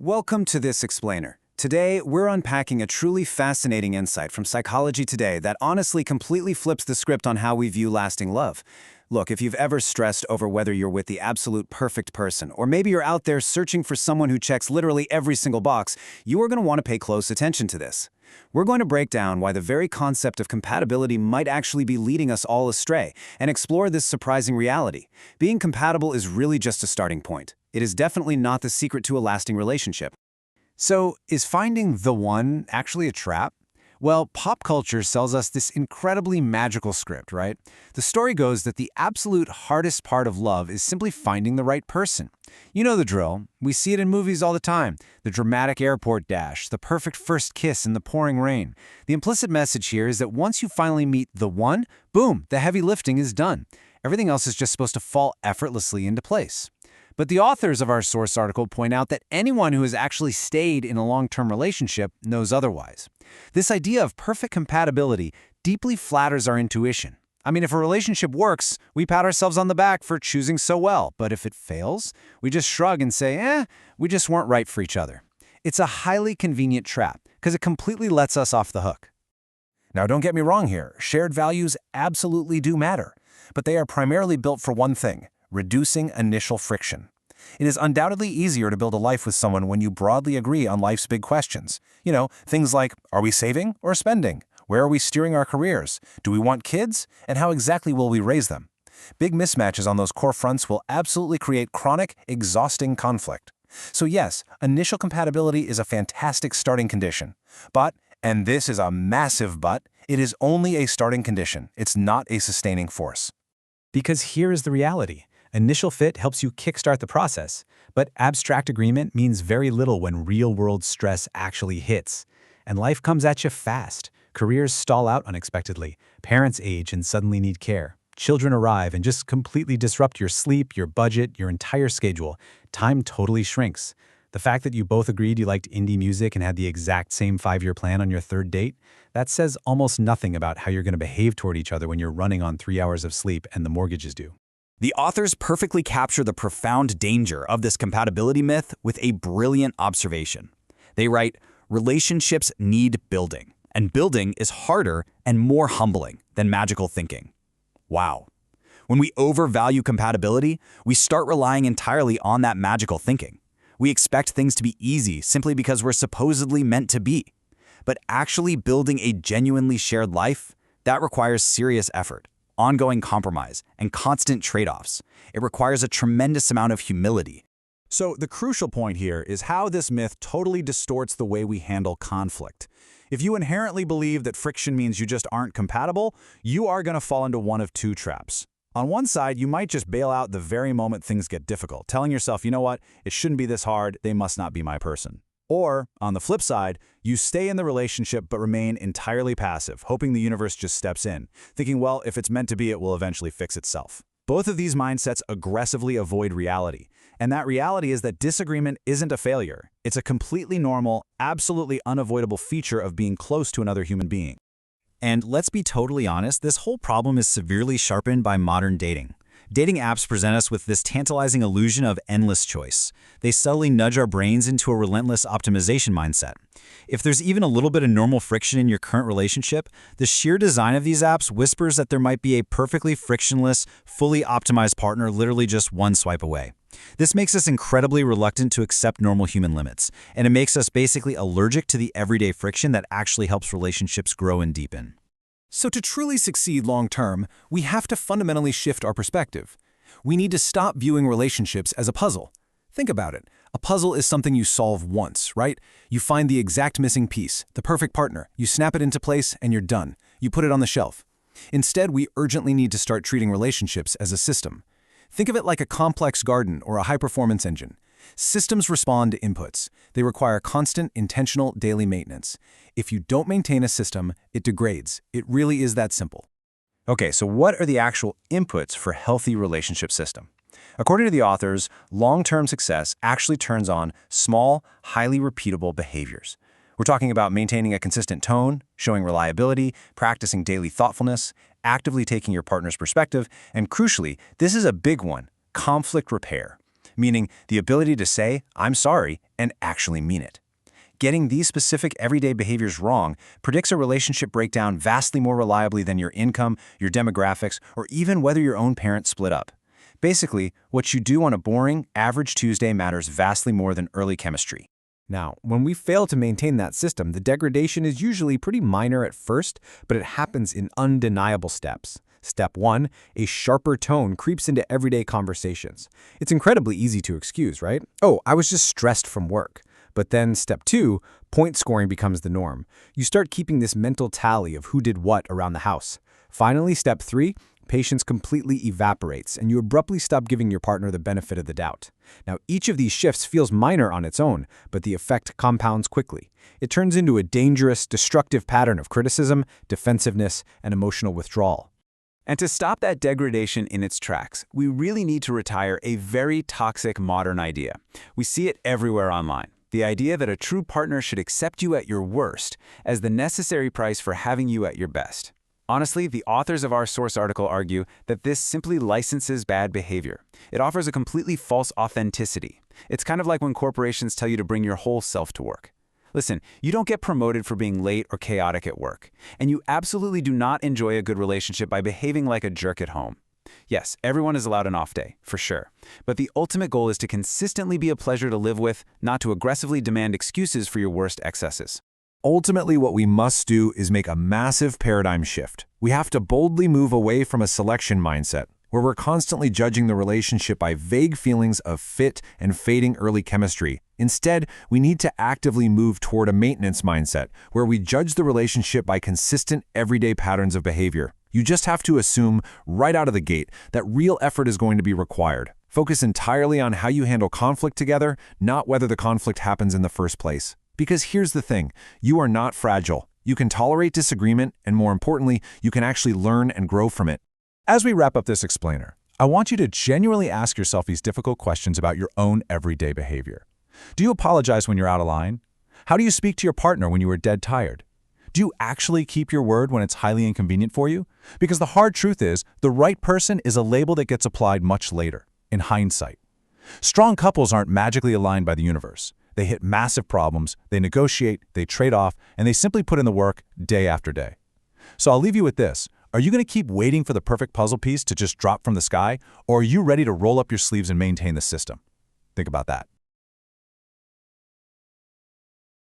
Welcome to This Explainer. Today, we're unpacking a truly fascinating insight from Psychology Today that honestly completely flips the script on how we view lasting love. Look, if you've ever stressed over whether you're with the absolute perfect person, or maybe you're out there searching for someone who checks literally every single box, you are going to want to pay close attention to this. We're going to break down why the very concept of compatibility might actually be leading us all astray, and explore this surprising reality. Being compatible is really just a starting point. It is definitely not the secret to a lasting relationship. So, is finding the one actually a trap? Well, pop culture sells us this incredibly magical script, right? The story goes that the absolute hardest part of love is simply finding the right person. You know the drill. We see it in movies all the time. The dramatic airport dash, the perfect first kiss in the pouring rain. The implicit message here is that once you finally meet the one, boom, the heavy lifting is done. Everything else is just supposed to fall effortlessly into place. But the authors of our source article point out that anyone who has actually stayed in a long-term relationship knows otherwise. This idea of perfect compatibility deeply flatters our intuition. I mean, if a relationship works, we pat ourselves on the back for choosing so well. But if it fails, we just shrug and say, we just weren't right for each other. It's a highly convenient trap because it completely lets us off the hook. Now, don't get me wrong here. Shared values absolutely do matter. But they are primarily built for one thing: reducing initial friction. It is undoubtedly easier to build a life with someone when you broadly agree on life's big questions. Things like, are we saving or spending? Where are we steering our careers? Do we want kids? And how exactly will we raise them? Big mismatches on those core fronts will absolutely create chronic, exhausting conflict. So yes, initial compatibility is a fantastic starting condition. But, and this is a massive but, it is only a starting condition. It's not a sustaining force. Because here is the reality. Initial fit helps you kickstart the process, but abstract agreement means very little when real-world stress actually hits. And life comes at you fast. Careers stall out unexpectedly. Parents age and suddenly need care. Children arrive and just completely disrupt your sleep, your budget, your entire schedule. Time totally shrinks. The fact that you both agreed you liked indie music and had the exact same 5-year plan on your third date, that says almost nothing about how you're going to behave toward each other when you're running on 3 hours of sleep and the mortgage is due. The authors perfectly capture the profound danger of this compatibility myth with a brilliant observation. They write, relationships need building, and building is harder and more humbling than magical thinking. Wow. When we overvalue compatibility, we start relying entirely on that magical thinking. We expect things to be easy simply because we're supposedly meant to be. But actually building a genuinely shared life, that requires serious effort, ongoing compromise, and constant trade-offs. It requires a tremendous amount of humility. So the crucial point here is how this myth totally distorts the way we handle conflict. If you inherently believe that friction means you just aren't compatible, you are going to fall into one of two traps. On one side, you might just bail out the very moment things get difficult, telling yourself, you know what, it shouldn't be this hard, they must not be my person. Or, on the flip side, you stay in the relationship but remain entirely passive, hoping the universe just steps in, thinking, well, if it's meant to be, it will eventually fix itself. Both of these mindsets aggressively avoid reality, and that reality is that disagreement isn't a failure. It's a completely normal, absolutely unavoidable feature of being close to another human being. And let's be totally honest, this whole problem is severely sharpened by modern dating. Dating apps present us with this tantalizing illusion of endless choice. They subtly nudge our brains into a relentless optimization mindset. If there's even a little bit of normal friction in your current relationship, the sheer design of these apps whispers that there might be a perfectly frictionless, fully optimized partner literally just one swipe away. This makes us incredibly reluctant to accept normal human limits, and it makes us basically allergic to the everyday friction that actually helps relationships grow and deepen. So to truly succeed long-term, we have to fundamentally shift our perspective. We need to stop viewing relationships as a puzzle. Think about it. A puzzle is something you solve once, right? You find the exact missing piece, the perfect partner, you snap it into place, and you're done. You put it on the shelf. Instead, we urgently need to start treating relationships as a system. Think of it like a complex garden or a high-performance engine. Systems respond to inputs. They require constant, intentional, daily maintenance. If you don't maintain a system, it degrades. It really is that simple. Okay, so what are the actual inputs for a healthy relationship system? According to the authors, long-term success actually turns on small, highly repeatable behaviors. We're talking about maintaining a consistent tone, showing reliability, practicing daily thoughtfulness, actively taking your partner's perspective, and crucially, this is a big one, conflict repair. meaning the ability to say, "I'm sorry," and actually mean it. Getting these specific everyday behaviors wrong predicts a relationship breakdown vastly more reliably than your income, your demographics, or even whether your own parents split up. Basically, what you do on a boring, average Tuesday matters vastly more than early chemistry. Now, when we fail to maintain that system, the degradation is usually pretty minor at first, but it happens in undeniable steps. Step 1, a sharper tone creeps into everyday conversations. It's incredibly easy to excuse, right? Oh, I was just stressed from work. But then step 2, point scoring becomes the norm. You start keeping this mental tally of who did what around the house. Finally, step 3, patience completely evaporates, and you abruptly stop giving your partner the benefit of the doubt. Now, each of these shifts feels minor on its own, but the effect compounds quickly. It turns into a dangerous, destructive pattern of criticism, defensiveness, and emotional withdrawal. And to stop that degradation in its tracks, we really need to retire a very toxic modern idea. We see it everywhere online. The idea that a true partner should accept you at your worst as the necessary price for having you at your best. Honestly, the authors of our source article argue that this simply licenses bad behavior. It offers a completely false authenticity. It's kind of like when corporations tell you to bring your whole self to work. Listen, you don't get promoted for being late or chaotic at work, and you absolutely do not enjoy a good relationship by behaving like a jerk at home. Yes, everyone is allowed an off day, for sure. But the ultimate goal is to consistently be a pleasure to live with, not to aggressively demand excuses for your worst excesses. Ultimately, what we must do is make a massive paradigm shift. We have to boldly move away from a selection mindset, where we're constantly judging the relationship by vague feelings of fit and fading early chemistry. Instead, we need to actively move toward a maintenance mindset, where we judge the relationship by consistent, everyday patterns of behavior. You just have to assume, right out of the gate, that real effort is going to be required. Focus entirely on how you handle conflict together, not whether the conflict happens in the first place. Because here's the thing, you are not fragile. You can tolerate disagreement, and more importantly, you can actually learn and grow from it. As we wrap up this explainer, I want you to genuinely ask yourself these difficult questions about your own everyday behavior. Do you apologize when you're out of line? How do you speak to your partner when you are dead tired? Do you actually keep your word when it's highly inconvenient for you? Because the hard truth is, the right person is a label that gets applied much later, in hindsight. Strong couples aren't magically aligned by the universe. They hit massive problems, they negotiate, they trade off, and they simply put in the work day after day. So I'll leave you with this. Are you going to keep waiting for the perfect puzzle piece to just drop from the sky, or are you ready to roll up your sleeves and maintain the system? Think about that.